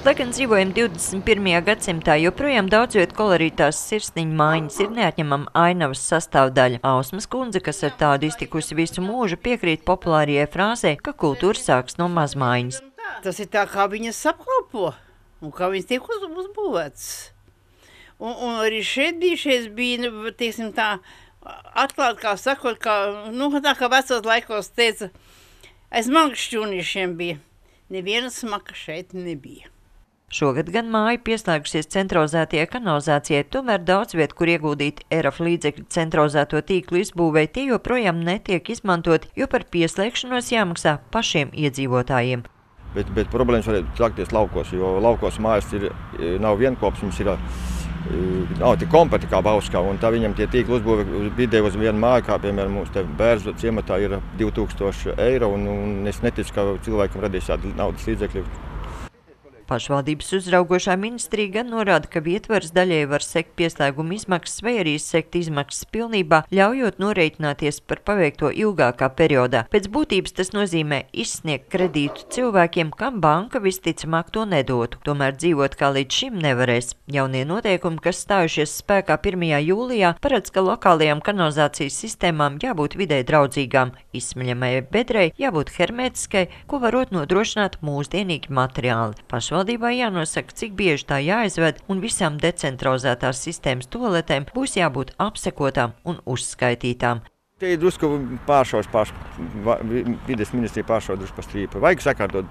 Lai gan dzīvojam 21. gadsimtā, joprojām daudz vietu kolorītās sirsniņu mājiņas ir neatņemama ainavas sastāvdaļa. Ausmas kundze, kas ar tādu iztikusi visu mūžu, piekrīt populārajai frāzē, ka kultūra sāks no mazmaiņas. Tas ir tā, kā viņas apkalpo un kā viņas tiek uzbūvētas. Un arī šeit bija, teiksim tā, atklāt, kā sakot, tā kā vecos laikos teica, aiz malkšķūniešiem bija. Neviena smaka šeit nebija. Šogad gan māja pieslēgusies centralizētajai kanalizācijai, tomēr daudz vietu, kur ieguldīti ERAF līdzekļu centralizēto tīklu izbūvē, tie joprojām netiek izmantoti, jo par pieslēgšanos jāmaksā pašiem iedzīvotājiem. Bet problēmas varētu sākties laukos, jo laukos mājas nav vienkops, viņas nav tik kompakti kā Bauskā, un tā viņam tie tīkli uzbūve vidēji uz vienu māju, kā piemēram mums te Bērzu ciematā ir 2000 eiro, un es neticu, ka cilvēkam radīs tādu naudas līdzekļu. Pašvaldības uzraugošā ministrija gan norāda, ka vietvaras daļai var sekt pieslēguma izmaksas vai arī sekt izmaksas pilnībā, ļaujot norēķināties par paveikto ilgākā periodā. Pēc būtības tas nozīmē izsniegt kredītu cilvēkiem, kam banka visticamāk to nedotu. Tomēr dzīvot kā līdz šim nevarēs. Jaunie noteikumi, kas stājušies spēkā 1. jūlijā, paredz, ka lokālajām kanalizācijas sistēmām jābūt vidē draudzīgām, izsmeļamajai bedrei jābūt hermētiskai, ko varot nodrošināt mūsdienīgi materiāli. Pašvaldībai jānosaka, cik bieži tā jāizved, un visām decentralizētās sistēmas toaletēm būs jābūt apsekotām un uzskaitītām. Te ir drusku pāršaus, vides ministrija pāršaus drusku pa strīpu. Vajag sakārtot,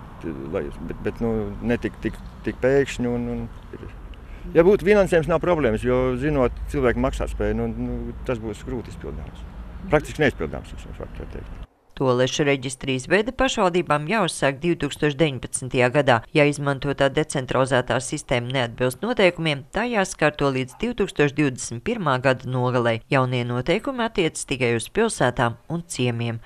bet ne tik pēkšņi. Ja būtu finansējums, nav problēmas, jo zinot cilvēku maksātspēju, tas būs grūti izpildāms. Praktiski neizpildāms, var teikt. Toalešu reģistra izveide pašvaldībām jāuzsāk 2019. gadā. Ja izmantotā decentralizētā sistēma neatbilst noteikumiem, tā jāskārto līdz 2021. gada nogalei. Jaunie noteikumi attiecas tikai uz pilsētām un ciemiem.